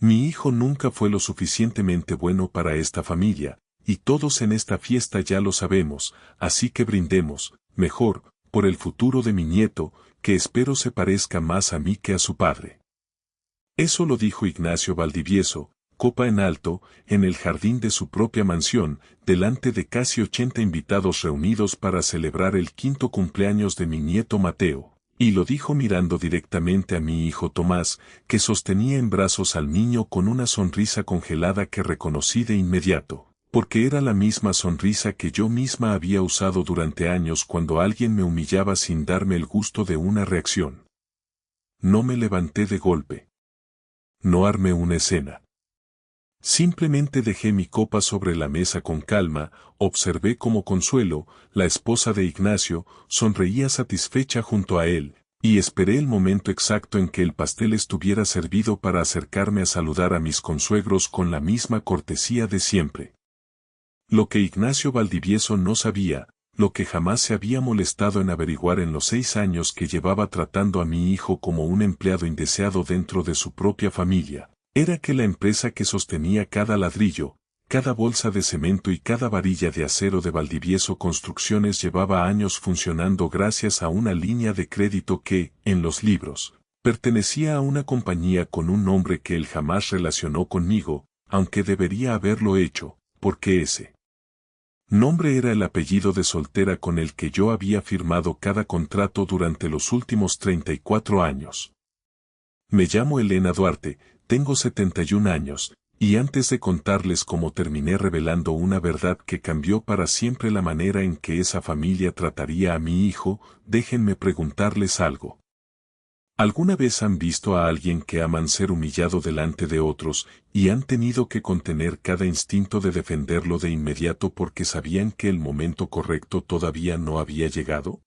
Mi hijo nunca fue lo suficientemente bueno para esta familia, y todos en esta fiesta ya lo sabemos, así que brindemos, mejor, por el futuro de mi nieto, que espero se parezca más a mí que a su padre. Eso lo dijo Ignacio Valdivieso, copa en alto, en el jardín de su propia mansión, delante de casi 80 invitados reunidos para celebrar el 5º cumpleaños de mi nieto Mateo. Y lo dijo mirando directamente a mi hijo Tomás, que sostenía en brazos al niño con una sonrisa congelada que reconocí de inmediato, porque era la misma sonrisa que yo misma había usado durante años cuando alguien me humillaba sin darme el gusto de una reacción. No me levanté de golpe. No armé una escena. Simplemente dejé mi copa sobre la mesa con calma, observé como Consuelo, la esposa de Ignacio, sonreía satisfecha junto a él, y esperé el momento exacto en que el pastel estuviera servido para acercarme a saludar a mis consuegros con la misma cortesía de siempre. Lo que Ignacio Valdivieso no sabía, lo que jamás se había molestado en averiguar en los 6 años que llevaba tratando a mi hijo como un empleado indeseado dentro de su propia familia, era que la empresa que sostenía cada ladrillo, cada bolsa de cemento y cada varilla de acero de Valdivieso Construcciones llevaba años funcionando gracias a una línea de crédito que, en los libros, pertenecía a una compañía con un nombre que él jamás relacionó conmigo, aunque debería haberlo hecho, porque ese nombre era el apellido de soltera con el que yo había firmado cada contrato durante los últimos 34 años. Me llamo Elena Duarte, tengo 71 años, y antes de contarles cómo terminé revelando una verdad que cambió para siempre la manera en que esa familia trataría a mi hijo, déjenme preguntarles algo. ¿Alguna vez han visto a alguien que aman ser humillado delante de otros y han tenido que contener cada instinto de defenderlo de inmediato porque sabían que el momento correcto todavía no había llegado?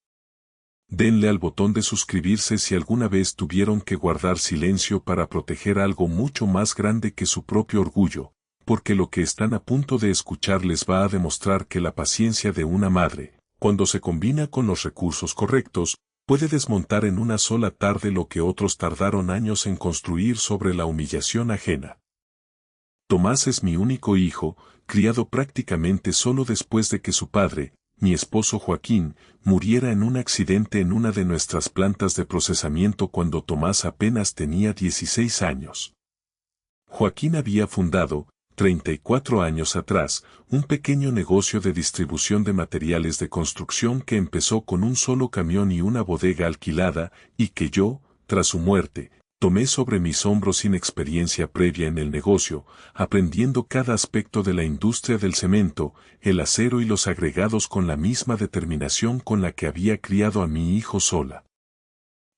Denle al botón de suscribirse si alguna vez tuvieron que guardar silencio para proteger algo mucho más grande que su propio orgullo, porque lo que están a punto de escuchar les va a demostrar que la paciencia de una madre, cuando se combina con los recursos correctos, puede desmontar en una sola tarde lo que otros tardaron años en construir sobre la humillación ajena. Tomás es mi único hijo, criado prácticamente solo después de que su padre, mi esposo Joaquín, muriera en un accidente en una de nuestras plantas de procesamiento cuando Tomás apenas tenía 16 años. Joaquín había fundado, 34 años atrás, un pequeño negocio de distribución de materiales de construcción que empezó con un solo camión y una bodega alquilada, y que yo, tras su muerte, tomé sobre mis hombros sin experiencia previa en el negocio, aprendiendo cada aspecto de la industria del cemento, el acero y los agregados con la misma determinación con la que había criado a mi hijo sola.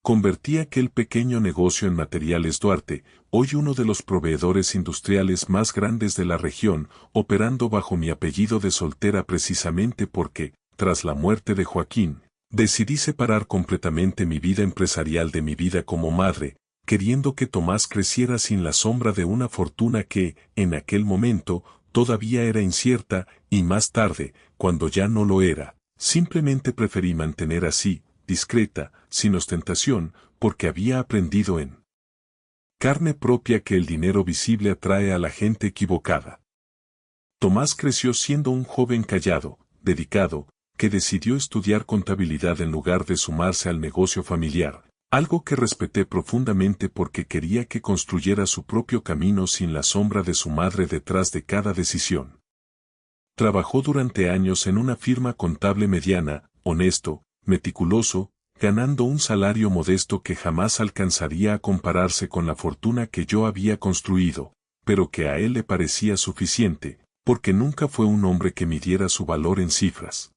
Convertí aquel pequeño negocio en Materiales Duarte, hoy uno de los proveedores industriales más grandes de la región, operando bajo mi apellido de soltera precisamente porque, tras la muerte de Joaquín, decidí separar completamente mi vida empresarial de mi vida como madre, queriendo que Tomás creciera sin la sombra de una fortuna que, en aquel momento, todavía era incierta, y más tarde, cuando ya no lo era, simplemente preferí mantener así, discreta, sin ostentación, porque había aprendido en carne propia que el dinero visible atrae a la gente equivocada. Tomás creció siendo un joven callado, dedicado, que decidió estudiar contabilidad en lugar de sumarse al negocio familiar, algo que respeté profundamente porque quería que construyera su propio camino sin la sombra de su madre detrás de cada decisión. Trabajó durante años en una firma contable mediana, honesto, meticuloso, ganando un salario modesto que jamás alcanzaría a compararse con la fortuna que yo había construido, pero que a él le parecía suficiente, porque nunca fue un hombre que midiera su valor en cifras.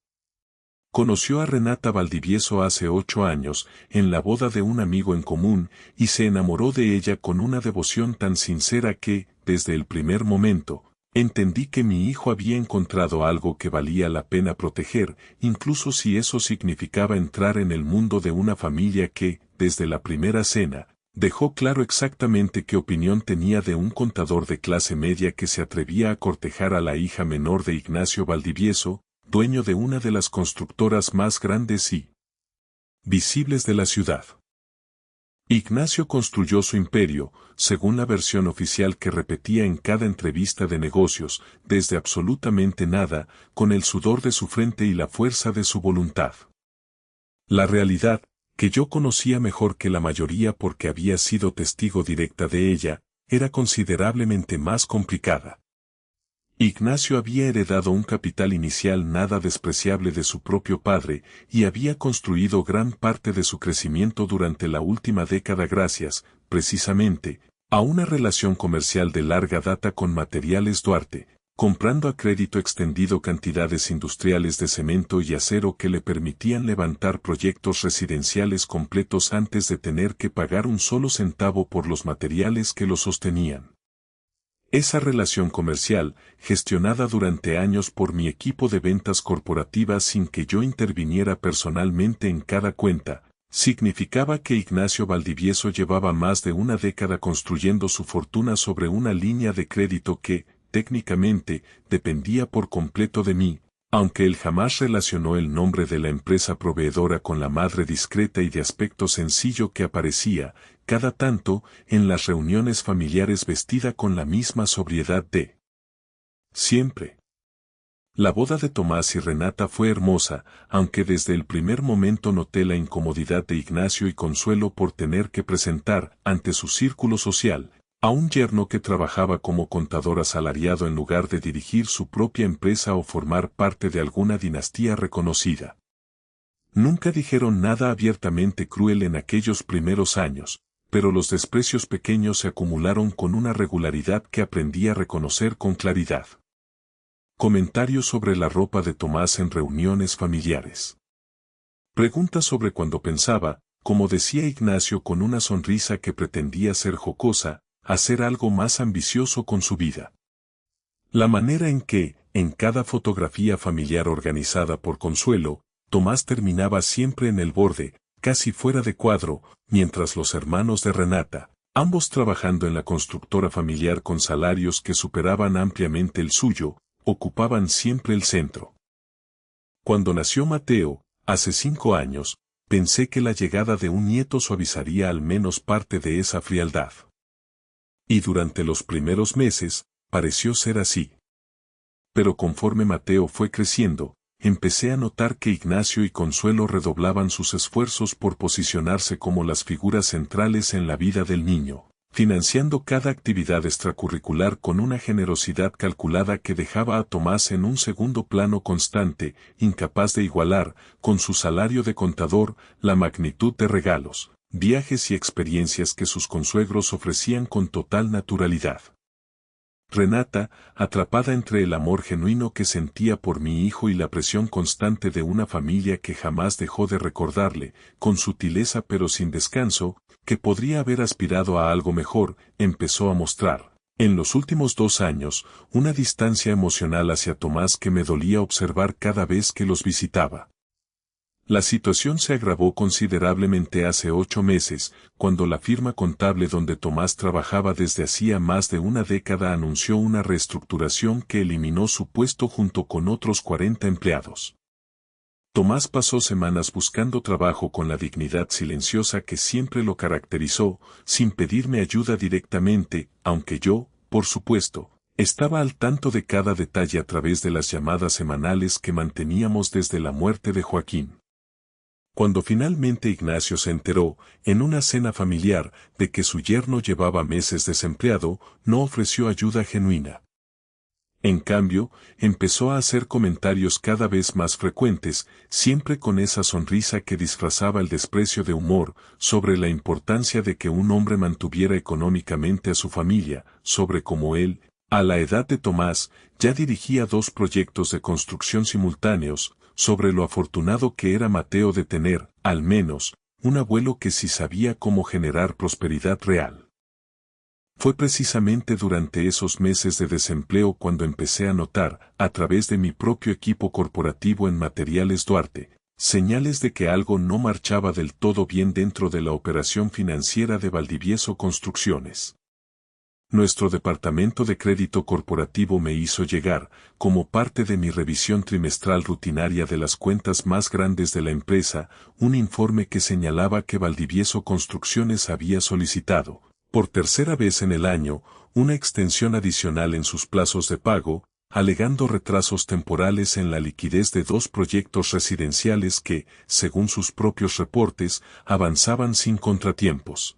Conoció a Renata Valdivieso hace 8 años, en la boda de un amigo en común, y se enamoró de ella con una devoción tan sincera que, desde el primer momento, entendí que mi hijo había encontrado algo que valía la pena proteger, incluso si eso significaba entrar en el mundo de una familia que, desde la primera cena, dejó claro exactamente qué opinión tenía de un contador de clase media que se atrevía a cortejar a la hija menor de Ignacio Valdivieso, dueño de una de las constructoras más grandes y visibles de la ciudad. Ignacio construyó su imperio, según la versión oficial que repetía en cada entrevista de negocios, desde absolutamente nada, con el sudor de su frente y la fuerza de su voluntad. La realidad, que yo conocía mejor que la mayoría porque había sido testigo directa de ella, era considerablemente más complicada. Ignacio había heredado un capital inicial nada despreciable de su propio padre y había construido gran parte de su crecimiento durante la última década gracias, precisamente, a una relación comercial de larga data con Materiales Duarte, comprando a crédito extendido cantidades industriales de cemento y acero que le permitían levantar proyectos residenciales completos antes de tener que pagar un solo centavo por los materiales que lo sostenían. Esa relación comercial, gestionada durante años por mi equipo de ventas corporativas sin que yo interviniera personalmente en cada cuenta, significaba que Ignacio Valdivieso llevaba más de una década construyendo su fortuna sobre una línea de crédito que, técnicamente, dependía por completo de mí, aunque él jamás relacionó el nombre de la empresa proveedora con la madre discreta y de aspecto sencillo que aparecía, cada tanto, en las reuniones familiares vestida con la misma sobriedad de siempre. La boda de Tomás y Renata fue hermosa, aunque desde el primer momento noté la incomodidad de Ignacio y Consuelo por tener que presentar, ante su círculo social, a un yerno que trabajaba como contador asalariado en lugar de dirigir su propia empresa o formar parte de alguna dinastía reconocida. Nunca dijeron nada abiertamente cruel en aquellos primeros años, pero los desprecios pequeños se acumularon con una regularidad que aprendí a reconocer con claridad. Comentarios sobre la ropa de Tomás en reuniones familiares. Preguntas sobre cuando pensaba, como decía Ignacio con una sonrisa que pretendía ser jocosa, hacer algo más ambicioso con su vida. La manera en que, en cada fotografía familiar organizada por Consuelo, Tomás terminaba siempre en el borde, casi fuera de cuadro, mientras los hermanos de Renata, ambos trabajando en la constructora familiar con salarios que superaban ampliamente el suyo, ocupaban siempre el centro. Cuando nació Mateo, hace 5 años, pensé que la llegada de un nieto suavizaría al menos parte de esa frialdad. Y durante los primeros meses, pareció ser así. Pero conforme Mateo fue creciendo, empecé a notar que Ignacio y Consuelo redoblaban sus esfuerzos por posicionarse como las figuras centrales en la vida del niño, financiando cada actividad extracurricular con una generosidad calculada que dejaba a Tomás en un segundo plano constante, incapaz de igualar, con su salario de contador, la magnitud de regalos, viajes y experiencias que sus consuegros ofrecían con total naturalidad. Renata, atrapada entre el amor genuino que sentía por mi hijo y la presión constante de una familia que jamás dejó de recordarle, con sutileza pero sin descanso, que podría haber aspirado a algo mejor, empezó a mostrar, en los últimos 2 años, una distancia emocional hacia Tomás que me dolía observar cada vez que los visitaba. La situación se agravó considerablemente hace 8 meses, cuando la firma contable donde Tomás trabajaba desde hacía más de una década anunció una reestructuración que eliminó su puesto junto con otros 40 empleados. Tomás pasó semanas buscando trabajo con la dignidad silenciosa que siempre lo caracterizó, sin pedirme ayuda directamente, aunque yo, por supuesto, estaba al tanto de cada detalle a través de las llamadas semanales que manteníamos desde la muerte de Joaquín. Cuando finalmente Ignacio se enteró, en una cena familiar, de que su yerno llevaba meses desempleado, no ofreció ayuda genuina. En cambio, empezó a hacer comentarios cada vez más frecuentes, siempre con esa sonrisa que disfrazaba el desprecio de humor, sobre la importancia de que un hombre mantuviera económicamente a su familia, sobre cómo él, a la edad de Tomás, ya dirigía 2 proyectos de construcción simultáneos, sobre lo afortunado que era Mateo de tener, al menos, un abuelo que sí sabía cómo generar prosperidad real. Fue precisamente durante esos meses de desempleo cuando empecé a notar, a través de mi propio equipo corporativo en Materiales Duarte, señales de que algo no marchaba del todo bien dentro de la operación financiera de Valdivieso Construcciones. nuestro departamento de crédito corporativo me hizo llegar, como parte de mi revisión trimestral rutinaria de las cuentas más grandes de la empresa, un informe que señalaba que Valdivieso Construcciones había solicitado, por tercera vez en el año, una extensión adicional en sus plazos de pago, alegando retrasos temporales en la liquidez de 2 proyectos residenciales que, según sus propios reportes, avanzaban sin contratiempos.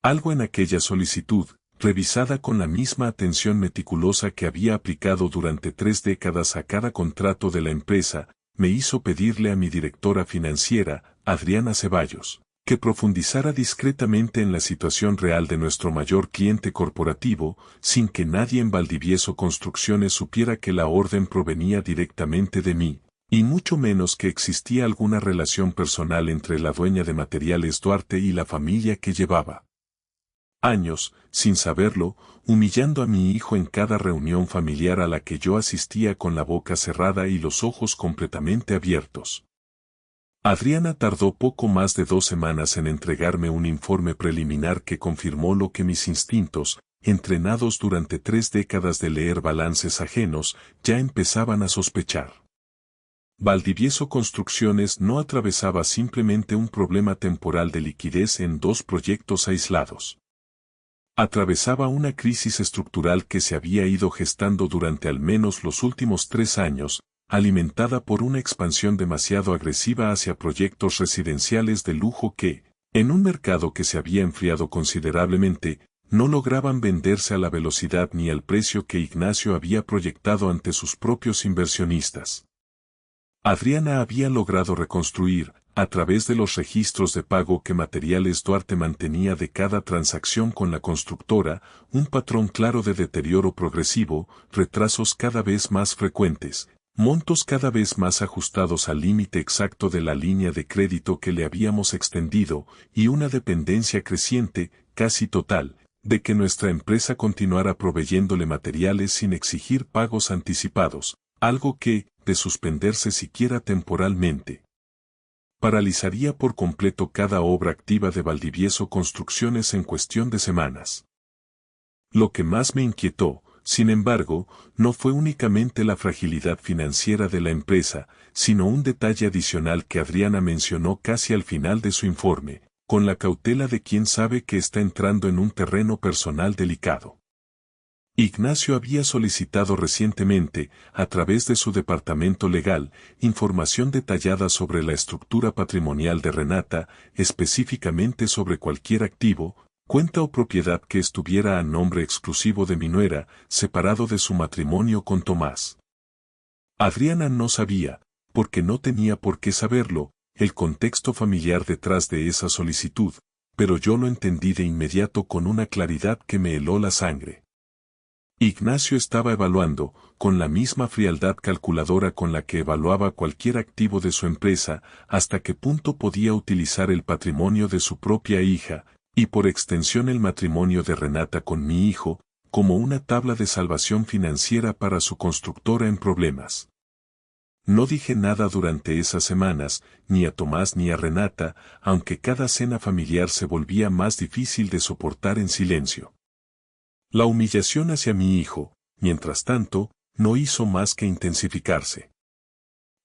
Algo en aquella solicitud, revisada con la misma atención meticulosa que había aplicado durante 3 décadas a cada contrato de la empresa, me hizo pedirle a mi directora financiera, Adriana Ceballos, que profundizara discretamente en la situación real de nuestro mayor cliente corporativo, sin que nadie en Valdivieso Construcciones supiera que la orden provenía directamente de mí, y mucho menos que existía alguna relación personal entre la dueña de Materiales Duarte y la familia que llevaba años, sin saberlo, humillando a mi hijo en cada reunión familiar a la que yo asistía con la boca cerrada y los ojos completamente abiertos. Adriana tardó poco más de 2 semanas en entregarme un informe preliminar que confirmó lo que mis instintos, entrenados durante 3 décadas de leer balances ajenos, ya empezaban a sospechar. Valdivieso Construcciones no atravesaba simplemente un problema temporal de liquidez en 2 proyectos aislados. Atravesaba una crisis estructural que se había ido gestando durante al menos los últimos 3 años, alimentada por una expansión demasiado agresiva hacia proyectos residenciales de lujo que, en un mercado que se había enfriado considerablemente, no lograban venderse a la velocidad ni al precio que Ignacio había proyectado ante sus propios inversionistas. Adriana había logrado reconstruir, a través de los registros de pago que Materiales Duarte mantenía de cada transacción con la constructora, un patrón claro de deterioro progresivo, retrasos cada vez más frecuentes, montos cada vez más ajustados al límite exacto de la línea de crédito que le habíamos extendido, y una dependencia creciente, casi total, de que nuestra empresa continuara proveyéndole materiales sin exigir pagos anticipados, algo que, de suspenderse siquiera temporalmente, paralizaría por completo cada obra activa de Valdivieso Construcciones en cuestión de semanas. Lo que más me inquietó, sin embargo, no fue únicamente la fragilidad financiera de la empresa, sino un detalle adicional que Adriana mencionó casi al final de su informe, con la cautela de quien sabe que está entrando en un terreno personal delicado. Ignacio había solicitado recientemente, a través de su departamento legal, información detallada sobre la estructura patrimonial de Renata, específicamente sobre cualquier activo, cuenta o propiedad que estuviera a nombre exclusivo de mi nuera, separado de su matrimonio con Tomás. Adriana no sabía, porque no tenía por qué saberlo, el contexto familiar detrás de esa solicitud, pero yo lo entendí de inmediato con una claridad que me heló la sangre. Ignacio estaba evaluando, con la misma frialdad calculadora con la que evaluaba cualquier activo de su empresa, hasta qué punto podía utilizar el patrimonio de su propia hija, y por extensión el matrimonio de Renata con mi hijo, como una tabla de salvación financiera para su constructora en problemas. No dije nada durante esas semanas, ni a Tomás ni a Renata, aunque cada cena familiar se volvía más difícil de soportar en silencio. La humillación hacia mi hijo, mientras tanto, no hizo más que intensificarse.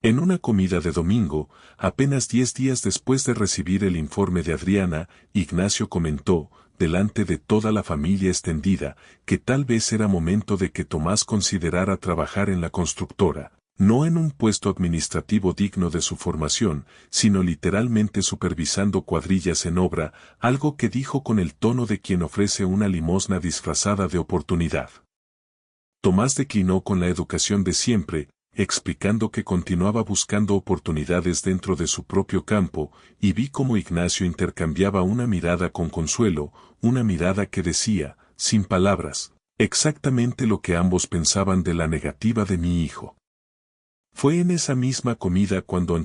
En una comida de domingo, apenas 10 días después de recibir el informe de Adriana, Ignacio comentó, delante de toda la familia extendida, que tal vez era momento de que Tomás considerara trabajar en la constructora, no en un puesto administrativo digno de su formación, sino literalmente supervisando cuadrillas en obra, algo que dijo con el tono de quien ofrece una limosna disfrazada de oportunidad. Tomás declinó con la educación de siempre, explicando que continuaba buscando oportunidades dentro de su propio campo, y vi cómo Ignacio intercambiaba una mirada con Consuelo, una mirada que decía, sin palabras, exactamente lo que ambos pensaban de la negativa de mi hijo. Fue en esa misma comida cuando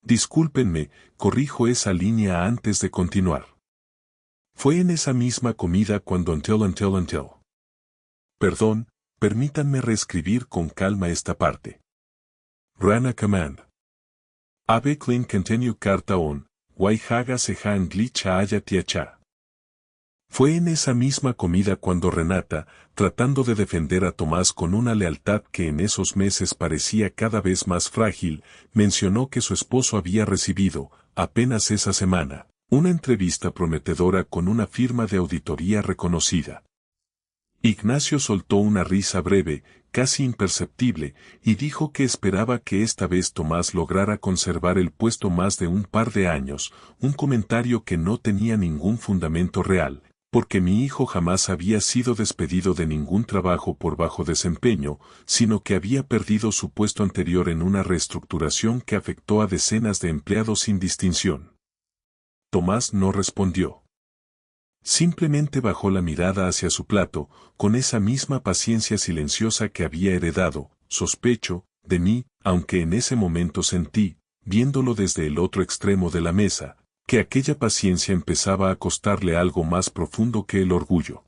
Discúlpenme, corrijo esa línea antes de continuar. Fue en esa misma comida cuando Perdón, permítanme reescribir con calma esta parte. Rana command. Ave clean continue carta on, Guay Haga Sehan Glitcha Ayatiacha. Fue en esa misma comida cuando Renata, tratando de defender a Tomás con una lealtad que en esos meses parecía cada vez más frágil, mencionó que su esposo había recibido, apenas esa semana, una entrevista prometedora con una firma de auditoría reconocida. Ignacio soltó una risa breve, casi imperceptible, y dijo que esperaba que esta vez Tomás lograra conservar el puesto más de un par de años, un comentario que no tenía ningún fundamento real, porque mi hijo jamás había sido despedido de ningún trabajo por bajo desempeño, sino que había perdido su puesto anterior en una reestructuración que afectó a decenas de empleados sin distinción. Tomás no respondió. Simplemente bajó la mirada hacia su plato, con esa misma paciencia silenciosa que había heredado, sospecho, de mí, aunque en ese momento sentí, viéndolo desde el otro extremo de la mesa, que aquella paciencia empezaba a costarle algo más profundo que el orgullo.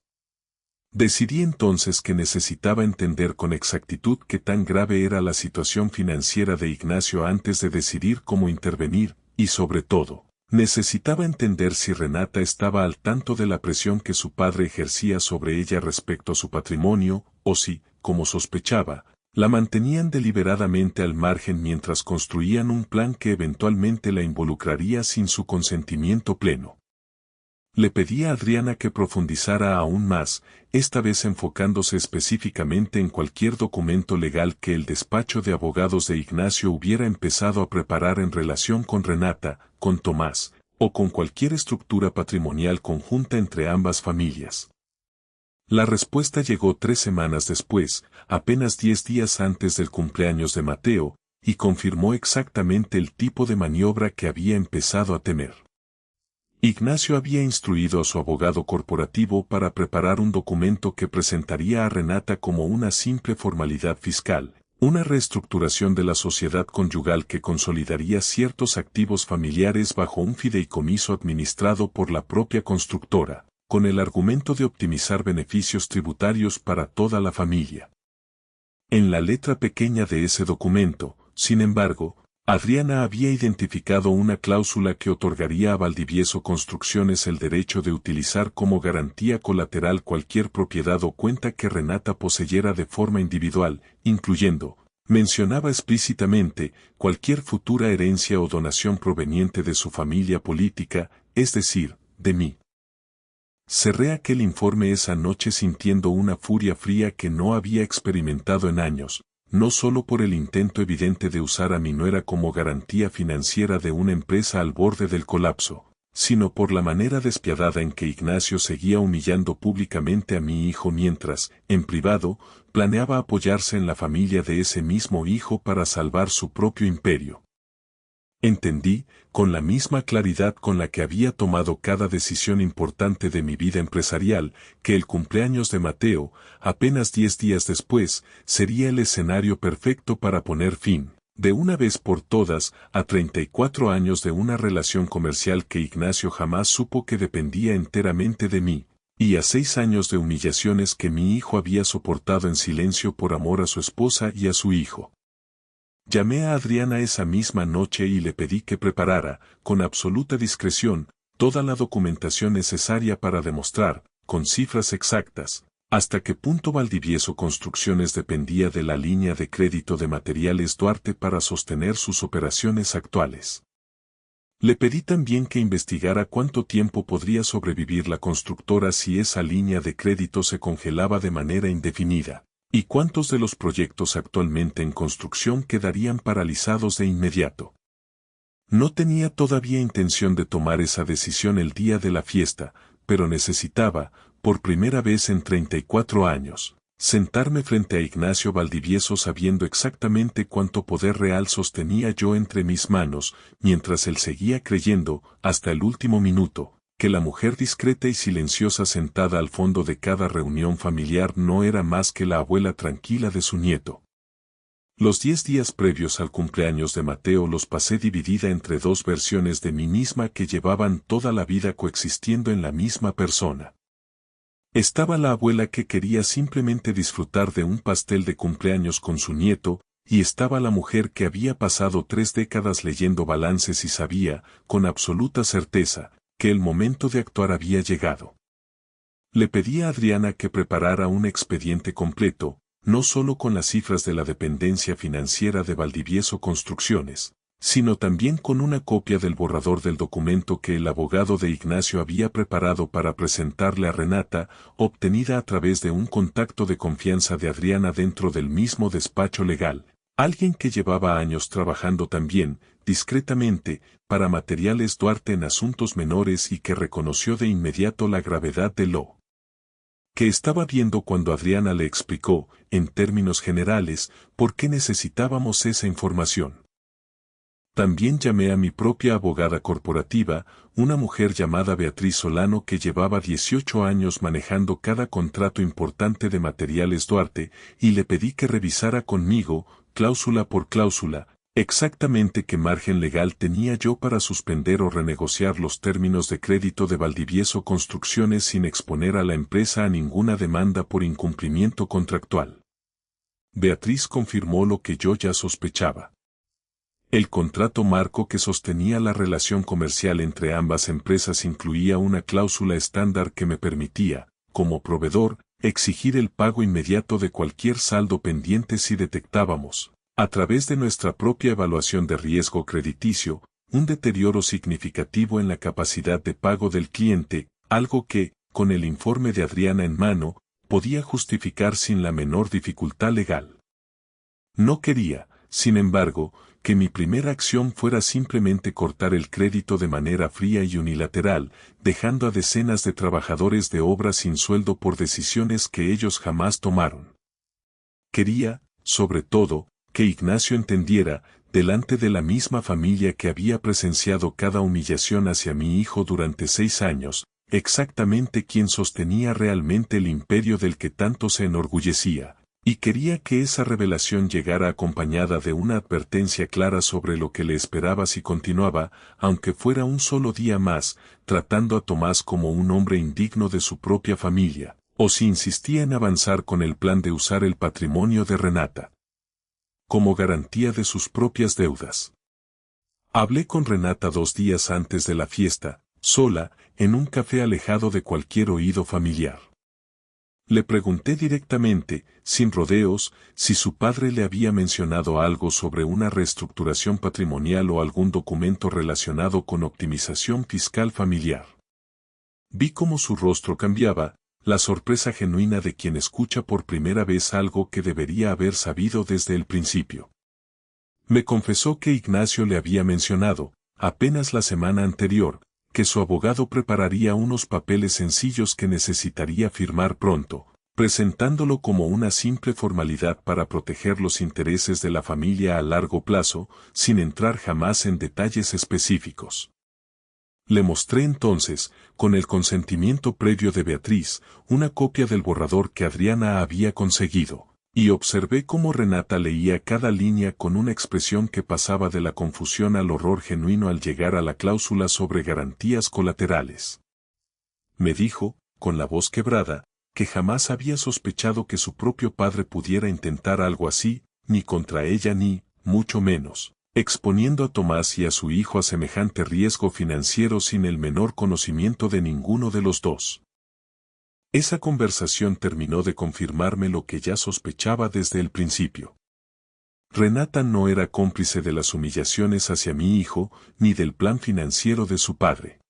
Decidí entonces que necesitaba entender con exactitud qué tan grave era la situación financiera de Ignacio antes de decidir cómo intervenir, y sobre todo, necesitaba entender si Renata estaba al tanto de la presión que su padre ejercía sobre ella respecto a su patrimonio, o si, como sospechaba, la mantenían deliberadamente al margen mientras construían un plan que eventualmente la involucraría sin su consentimiento pleno. Le pedí a Adriana que profundizara aún más, esta vez enfocándose específicamente en cualquier documento legal que el despacho de abogados de Ignacio hubiera empezado a preparar en relación con Renata, con Tomás, o con cualquier estructura patrimonial conjunta entre ambas familias. La respuesta llegó 3 semanas después, apenas 10 días antes del cumpleaños de Mateo, y confirmó exactamente el tipo de maniobra que había empezado a temer. Ignacio había instruido a su abogado corporativo para preparar un documento que presentaría a Renata como una simple formalidad fiscal, una reestructuración de la sociedad conyugal que consolidaría ciertos activos familiares bajo un fideicomiso administrado por la propia constructora, con el argumento de optimizar beneficios tributarios para toda la familia. En la letra pequeña de ese documento, sin embargo, Adriana había identificado una cláusula que otorgaría a Valdivieso Construcciones el derecho de utilizar como garantía colateral cualquier propiedad o cuenta que Renata poseyera de forma individual, incluyendo, mencionaba explícitamente, cualquier futura herencia o donación proveniente de su familia política, es decir, de mí. Cerré aquel informe esa noche sintiendo una furia fría que no había experimentado en años, no solo por el intento evidente de usar a mi nuera como garantía financiera de una empresa al borde del colapso, sino por la manera despiadada en que Ignacio seguía humillando públicamente a mi hijo mientras, en privado, planeaba apoyarse en la familia de ese mismo hijo para salvar su propio imperio. Entendí, con la misma claridad con la que había tomado cada decisión importante de mi vida empresarial, que el cumpleaños de Mateo, apenas 10 días después, sería el escenario perfecto para poner fin, de una vez por todas, a 34 años de una relación comercial que Ignacio jamás supo que dependía enteramente de mí, y a 6 años de humillaciones que mi hijo había soportado en silencio por amor a su esposa y a su hijo. Llamé a Adriana esa misma noche y le pedí que preparara, con absoluta discreción, toda la documentación necesaria para demostrar, con cifras exactas, hasta qué punto Valdivieso Construcciones dependía de la línea de crédito de Materiales Duarte para sostener sus operaciones actuales. Le pedí también que investigara cuánto tiempo podría sobrevivir la constructora si esa línea de crédito se congelaba de manera indefinida. ¿Y cuántos de los proyectos actualmente en construcción quedarían paralizados de inmediato? No tenía todavía intención de tomar esa decisión el día de la fiesta, pero necesitaba, por primera vez en 34 años, sentarme frente a Ignacio Valdivieso sabiendo exactamente cuánto poder real sostenía yo entre mis manos, mientras él seguía creyendo, hasta el último minuto, que la mujer discreta y silenciosa sentada al fondo de cada reunión familiar no era más que la abuela tranquila de su nieto. Los 10 días previos al cumpleaños de Mateo los pasé dividida entre 2 versiones de mí misma que llevaban toda la vida coexistiendo en la misma persona. Estaba la abuela que quería simplemente disfrutar de un pastel de cumpleaños con su nieto, y estaba la mujer que había pasado 3 décadas leyendo balances y sabía, con absoluta certeza, que el momento de actuar había llegado. Le pedí a Adriana que preparara un expediente completo, no solo con las cifras de la dependencia financiera de Valdivieso Construcciones, sino también con una copia del borrador del documento que el abogado de Ignacio había preparado para presentarle a Renata, obtenida a través de un contacto de confianza de Adriana dentro del mismo despacho legal, alguien que llevaba años trabajando también, discretamente, para Materiales Duarte en asuntos menores y que reconoció de inmediato la gravedad de lo que estaba viendo cuando Adriana le explicó, en términos generales, por qué necesitábamos esa información. También llamé a mi propia abogada corporativa, una mujer llamada Beatriz Solano que llevaba 18 años manejando cada contrato importante de Materiales Duarte, y le pedí que revisara conmigo, cláusula por cláusula, exactamente qué margen legal tenía yo para suspender o renegociar los términos de crédito de Valdivieso Construcciones sin exponer a la empresa a ninguna demanda por incumplimiento contractual. Beatriz confirmó lo que yo ya sospechaba. El contrato marco que sostenía la relación comercial entre ambas empresas incluía una cláusula estándar que me permitía, como proveedor, exigir el pago inmediato de cualquier saldo pendiente si detectábamos, a través de nuestra propia evaluación de riesgo crediticio, un deterioro significativo en la capacidad de pago del cliente, algo que, con el informe de Adriana en mano, podía justificar sin la menor dificultad legal. No quería, sin embargo, que mi primera acción fuera simplemente cortar el crédito de manera fría y unilateral, dejando a decenas de trabajadores de obra sin sueldo por decisiones que ellos jamás tomaron. Quería, sobre todo, que Ignacio entendiera, delante de la misma familia que había presenciado cada humillación hacia mi hijo durante 6 años, exactamente quién sostenía realmente el imperio del que tanto se enorgullecía, y quería que esa revelación llegara acompañada de una advertencia clara sobre lo que le esperaba si continuaba, aunque fuera un solo día más, tratando a Tomás como un hombre indigno de su propia familia, o si insistía en avanzar con el plan de usar el patrimonio de Renata como garantía de sus propias deudas. Hablé con Renata 2 días antes de la fiesta, sola, en un café alejado de cualquier oído familiar. Le pregunté directamente, sin rodeos, si su padre le había mencionado algo sobre una reestructuración patrimonial o algún documento relacionado con optimización fiscal familiar. Vi cómo su rostro cambiaba, la sorpresa genuina de quien escucha por primera vez algo que debería haber sabido desde el principio. Me confesó que Ignacio le había mencionado, apenas la semana anterior, que su abogado prepararía unos papeles sencillos que necesitaría firmar pronto, presentándolo como una simple formalidad para proteger los intereses de la familia a largo plazo, sin entrar jamás en detalles específicos. Le mostré entonces, con el consentimiento previo de Beatriz, una copia del borrador que Adriana había conseguido, y observé cómo Renata leía cada línea con una expresión que pasaba de la confusión al horror genuino al llegar a la cláusula sobre garantías colaterales. Me dijo, con la voz quebrada, que jamás había sospechado que su propio padre pudiera intentar algo así, ni contra ella ni, mucho menos, exponiendo a Tomás y a su hijo a semejante riesgo financiero sin el menor conocimiento de ninguno de los dos. Esa conversación terminó de confirmarme lo que ya sospechaba desde el principio. Renata no era cómplice de las humillaciones hacia mi hijo, ni del plan financiero de su padre.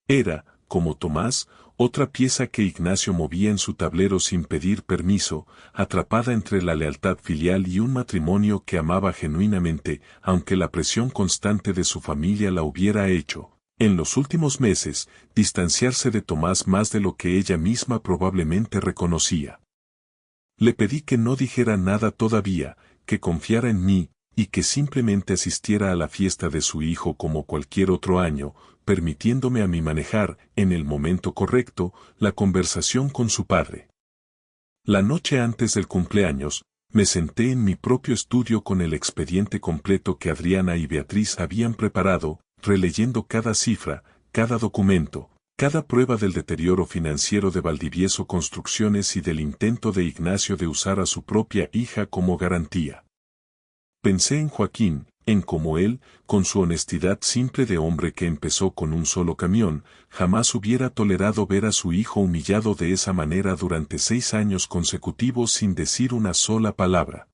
Era, como Tomás, otra pieza que Ignacio movía en su tablero sin pedir permiso, atrapada entre la lealtad filial y un matrimonio que amaba genuinamente, aunque la presión constante de su familia la hubiera hecho, en los últimos meses, distanciarse de Tomás más de lo que ella misma probablemente reconocía. Le pedí que no dijera nada todavía, que confiara en mí, y que simplemente asistiera a la fiesta de su hijo como cualquier otro año, permitiéndome a mí manejar, en el momento correcto, la conversación con su padre. La noche antes del cumpleaños, me senté en mi propio estudio con el expediente completo que Adriana y Beatriz habían preparado, releyendo cada cifra, cada documento, cada prueba del deterioro financiero de Valdivieso Construcciones y del intento de Ignacio de usar a su propia hija como garantía. Pensé en Joaquín, en cómo él, con su honestidad simple de hombre que empezó con un solo camión, jamás hubiera tolerado ver a su hijo humillado de esa manera durante 6 años consecutivos sin decir una sola palabra.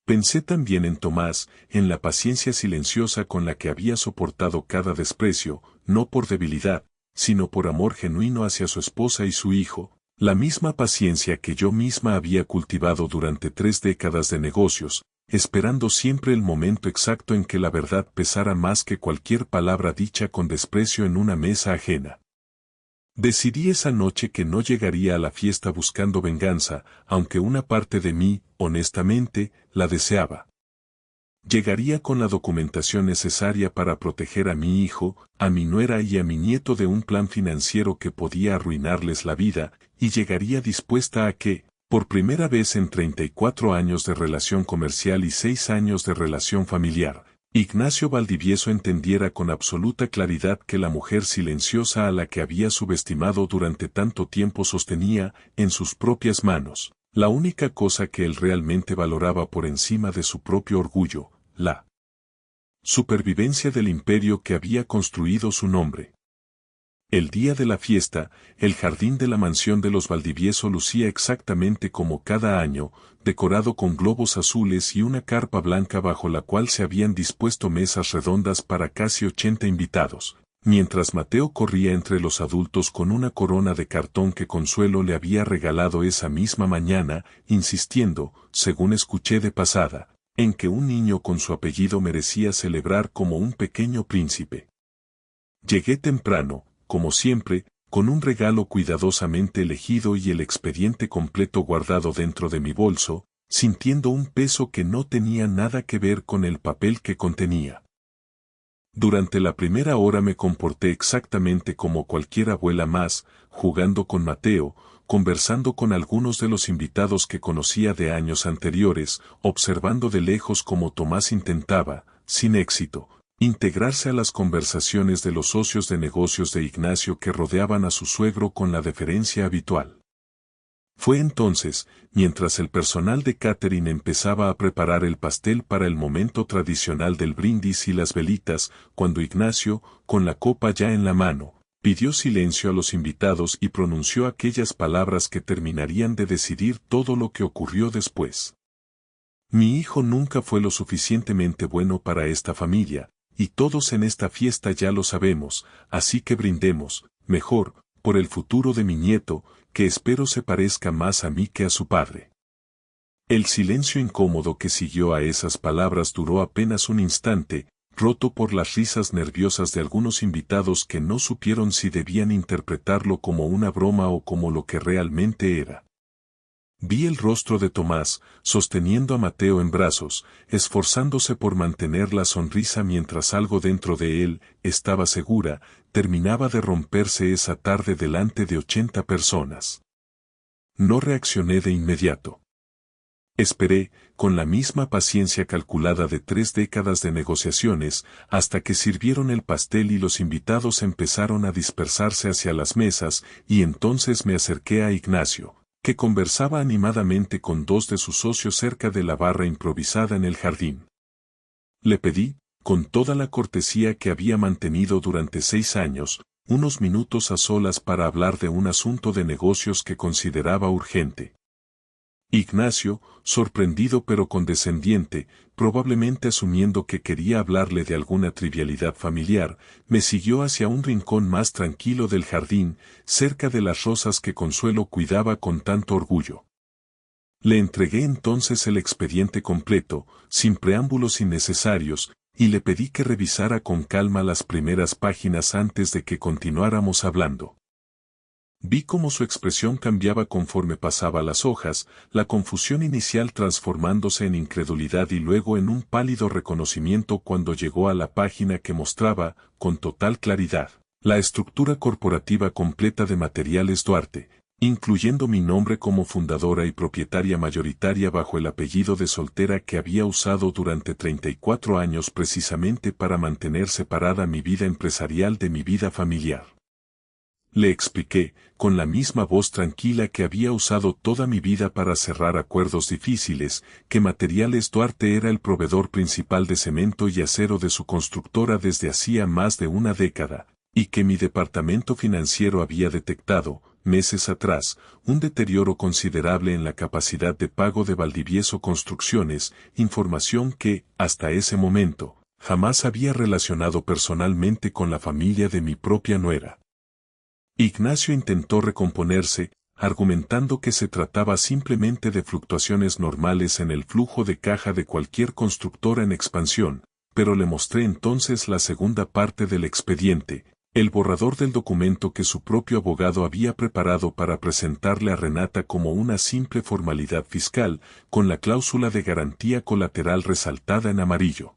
Pensé también en Tomás, en la paciencia silenciosa con la que había soportado cada desprecio, no por debilidad, sino por amor genuino hacia su esposa y su hijo, la misma paciencia que yo misma había cultivado durante 3 décadas de negocios, esperando siempre el momento exacto en que la verdad pesara más que cualquier palabra dicha con desprecio en una mesa ajena. Decidí esa noche que no llegaría a la fiesta buscando venganza, aunque una parte de mí, honestamente, la deseaba. Llegaría con la documentación necesaria para proteger a mi hijo, a mi nuera y a mi nieto de un plan financiero que podía arruinarles la vida, y llegaría dispuesta a que, por primera vez en 34 años de relación comercial y 6 años de relación familiar, Ignacio Valdivieso entendiera con absoluta claridad que la mujer silenciosa a la que había subestimado durante tanto tiempo sostenía, en sus propias manos, la única cosa que él realmente valoraba por encima de su propio orgullo, la supervivencia del imperio que había construido su nombre. El día de la fiesta, el jardín de la mansión de los Valdivieso lucía exactamente como cada año, decorado con globos azules y una carpa blanca bajo la cual se habían dispuesto mesas redondas para casi 80 invitados, mientras Mateo corría entre los adultos con una corona de cartón que Consuelo le había regalado esa misma mañana, insistiendo, según escuché de pasada, en que un niño con su apellido merecía celebrar como un pequeño príncipe. Llegué temprano, como siempre, con un regalo cuidadosamente elegido y el expediente completo guardado dentro de mi bolso, sintiendo un peso que no tenía nada que ver con el papel que contenía. Durante la primera hora me comporté exactamente como cualquier abuela más, jugando con Mateo, conversando con algunos de los invitados que conocía de años anteriores, observando de lejos cómo Tomás intentaba, sin éxito, integrarse a las conversaciones de los socios de negocios de Ignacio que rodeaban a su suegro con la deferencia habitual. Fue entonces, mientras el personal de catering empezaba a preparar el pastel para el momento tradicional del brindis y las velitas, cuando Ignacio, con la copa ya en la mano, pidió silencio a los invitados y pronunció aquellas palabras que terminarían de decidir todo lo que ocurrió después. Mi hijo nunca fue lo suficientemente bueno para esta familia, y todos en esta fiesta ya lo sabemos, así que brindemos, mejor, por el futuro de mi nieto, que espero se parezca más a mí que a su padre. El silencio incómodo que siguió a esas palabras duró apenas un instante, roto por las risas nerviosas de algunos invitados que no supieron si debían interpretarlo como una broma o como lo que realmente era. Vi el rostro de Tomás, sosteniendo a Mateo en brazos, esforzándose por mantener la sonrisa mientras algo dentro de él, estaba segura, terminaba de romperse esa tarde delante de 80 personas. No reaccioné de inmediato. Esperé, con la misma paciencia calculada de 3 décadas de negociaciones, hasta que sirvieron el pastel y los invitados empezaron a dispersarse hacia las mesas, y entonces me acerqué a Ignacio, que conversaba animadamente con 2 de sus socios cerca de la barra improvisada en el jardín. Le pedí, con toda la cortesía que había mantenido durante 6 años, unos minutos a solas para hablar de un asunto de negocios que consideraba urgente. Ignacio, sorprendido pero condescendiente, probablemente asumiendo que quería hablarle de alguna trivialidad familiar, me siguió hacia un rincón más tranquilo del jardín, cerca de las rosas que Consuelo cuidaba con tanto orgullo. Le entregué entonces el expediente completo, sin preámbulos innecesarios, y le pedí que revisara con calma las primeras páginas antes de que continuáramos hablando. Vi cómo su expresión cambiaba conforme pasaba las hojas, la confusión inicial transformándose en incredulidad y luego en un pálido reconocimiento cuando llegó a la página que mostraba, con total claridad, la estructura corporativa completa de Materiales Duarte, incluyendo mi nombre como fundadora y propietaria mayoritaria bajo el apellido de soltera que había usado durante 34 años precisamente para mantener separada mi vida empresarial de mi vida familiar. Le expliqué, con la misma voz tranquila que había usado toda mi vida para cerrar acuerdos difíciles, que Materiales Duarte era el proveedor principal de cemento y acero de su constructora desde hacía más de una década, y que mi departamento financiero había detectado, meses atrás, un deterioro considerable en la capacidad de pago de Valdivieso Construcciones, información que, hasta ese momento, jamás había relacionado personalmente con la familia de mi propia nuera. Ignacio intentó recomponerse, argumentando que se trataba simplemente de fluctuaciones normales en el flujo de caja de cualquier constructora en expansión, pero le mostré entonces la segunda parte del expediente, el borrador del documento que su propio abogado había preparado para presentarle a Renata como una simple formalidad fiscal, con la cláusula de garantía colateral resaltada en amarillo.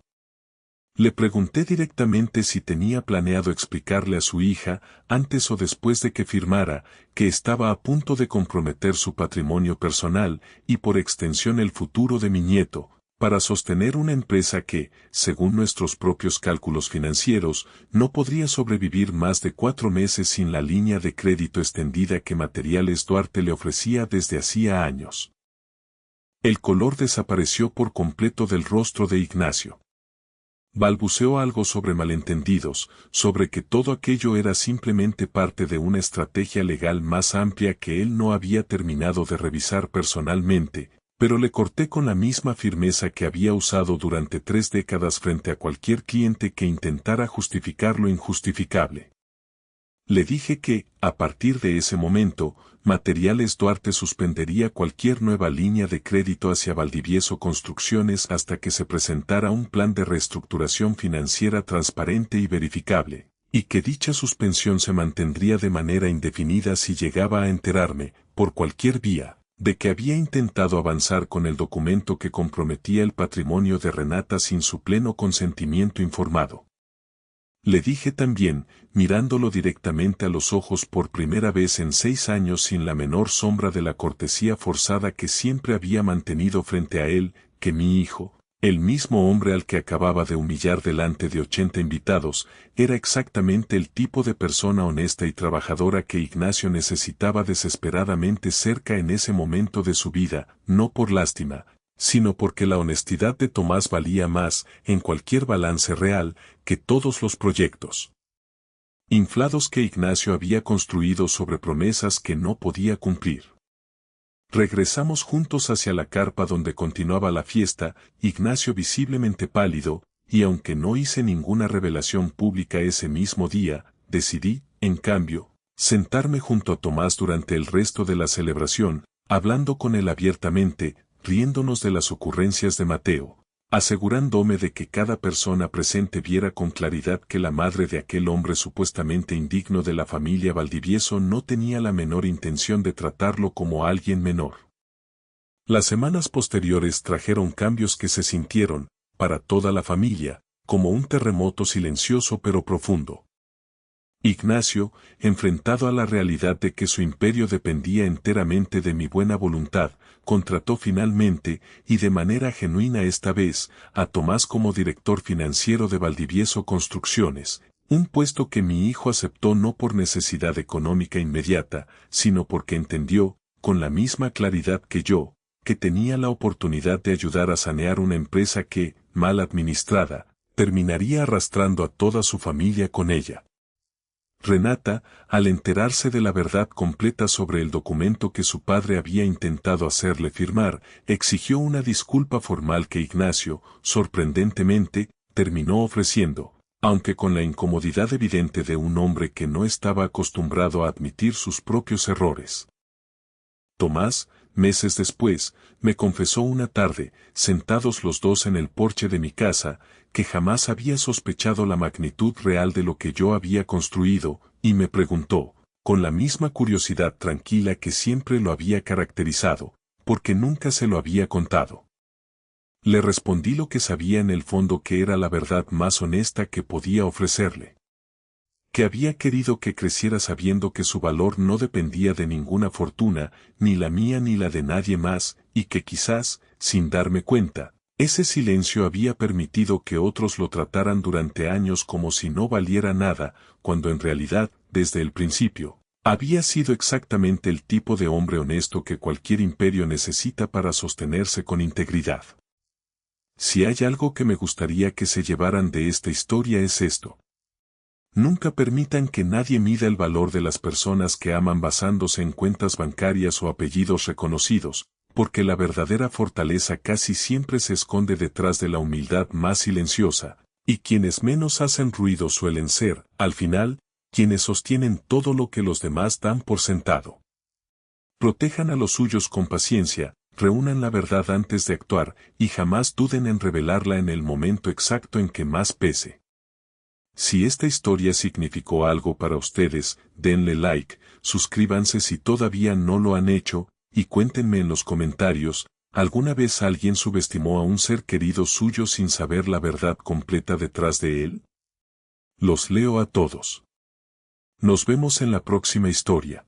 Le pregunté directamente si tenía planeado explicarle a su hija, antes o después de que firmara, que estaba a punto de comprometer su patrimonio personal y por extensión el futuro de mi nieto, para sostener una empresa que, según nuestros propios cálculos financieros, no podría sobrevivir más de 4 meses sin la línea de crédito extendida que Materiales Duarte le ofrecía desde hacía años. El color desapareció por completo del rostro de Ignacio. Balbuceó algo sobre malentendidos, sobre que todo aquello era simplemente parte de una estrategia legal más amplia que él no había terminado de revisar personalmente, pero le corté con la misma firmeza que había usado durante 3 décadas frente a cualquier cliente que intentara justificar lo injustificable. Le dije que, a partir de ese momento, Materiales Duarte suspendería cualquier nueva línea de crédito hacia Valdivieso Construcciones hasta que se presentara un plan de reestructuración financiera transparente y verificable, y que dicha suspensión se mantendría de manera indefinida si llegaba a enterarme, por cualquier vía, de que había intentado avanzar con el documento que comprometía el patrimonio de Renata sin su pleno consentimiento informado. Le dije también, mirándolo directamente a los ojos por primera vez en 6 años sin la menor sombra de la cortesía forzada que siempre había mantenido frente a él, que mi hijo, el mismo hombre al que acababa de humillar delante de 80 invitados, era exactamente el tipo de persona honesta y trabajadora que Ignacio necesitaba desesperadamente cerca en ese momento de su vida, no por lástima, sino porque la honestidad de Tomás valía más, en cualquier balance real, que todos los proyectos inflados que Ignacio había construido sobre promesas que no podía cumplir. Regresamos juntos hacia la carpa donde continuaba la fiesta, Ignacio visiblemente pálido, y aunque no hice ninguna revelación pública ese mismo día, decidí, en cambio, sentarme junto a Tomás durante el resto de la celebración, hablando con él abiertamente, riéndonos de las ocurrencias de Mateo, asegurándome de que cada persona presente viera con claridad que la madre de aquel hombre supuestamente indigno de la familia Valdivieso no tenía la menor intención de tratarlo como alguien menor. Las semanas posteriores trajeron cambios que se sintieron, para toda la familia, como un terremoto silencioso pero profundo. Ignacio, enfrentado a la realidad de que su imperio dependía enteramente de mi buena voluntad, contrató finalmente, y de manera genuina esta vez, a Tomás como director financiero de Valdivieso Construcciones, un puesto que mi hijo aceptó no por necesidad económica inmediata, sino porque entendió, con la misma claridad que yo, que tenía la oportunidad de ayudar a sanear una empresa que, mal administrada, terminaría arrastrando a toda su familia con ella. Renata, al enterarse de la verdad completa sobre el documento que su padre había intentado hacerle firmar, exigió una disculpa formal que Ignacio, sorprendentemente, terminó ofreciendo, aunque con la incomodidad evidente de un hombre que no estaba acostumbrado a admitir sus propios errores. Tomás, meses después, me confesó una tarde, sentados los dos en el porche de mi casa, que jamás había sospechado la magnitud real de lo que yo había construido, y me preguntó, con la misma curiosidad tranquila que siempre lo había caracterizado, porque nunca se lo había contado. Le respondí lo que sabía en el fondo que era la verdad más honesta que podía ofrecerle. Que había querido que creciera sabiendo que su valor no dependía de ninguna fortuna, ni la mía ni la de nadie más, y que quizás, sin darme cuenta, ese silencio había permitido que otros lo trataran durante años como si no valiera nada, cuando en realidad, desde el principio, Había sido exactamente el tipo de hombre honesto que cualquier imperio necesita para sostenerse con integridad. Si hay algo que me gustaría que se llevaran de esta historia es esto. Nunca permitan que nadie mida el valor de las personas que aman basándose en cuentas bancarias o apellidos reconocidos, porque la verdadera fortaleza casi siempre se esconde detrás de la humildad más silenciosa, y quienes menos hacen ruido suelen ser, al final, quienes sostienen todo lo que los demás dan por sentado. Protejan a los suyos con paciencia, reúnan la verdad antes de actuar, y jamás duden en revelarla en el momento exacto en que más pese. Si esta historia significó algo para ustedes, denle like, suscríbanse si todavía no lo han hecho, y cuéntenme en los comentarios, ¿alguna vez alguien subestimó a un ser querido suyo sin saber la verdad completa detrás de él? Los leo a todos. Nos vemos en la próxima historia.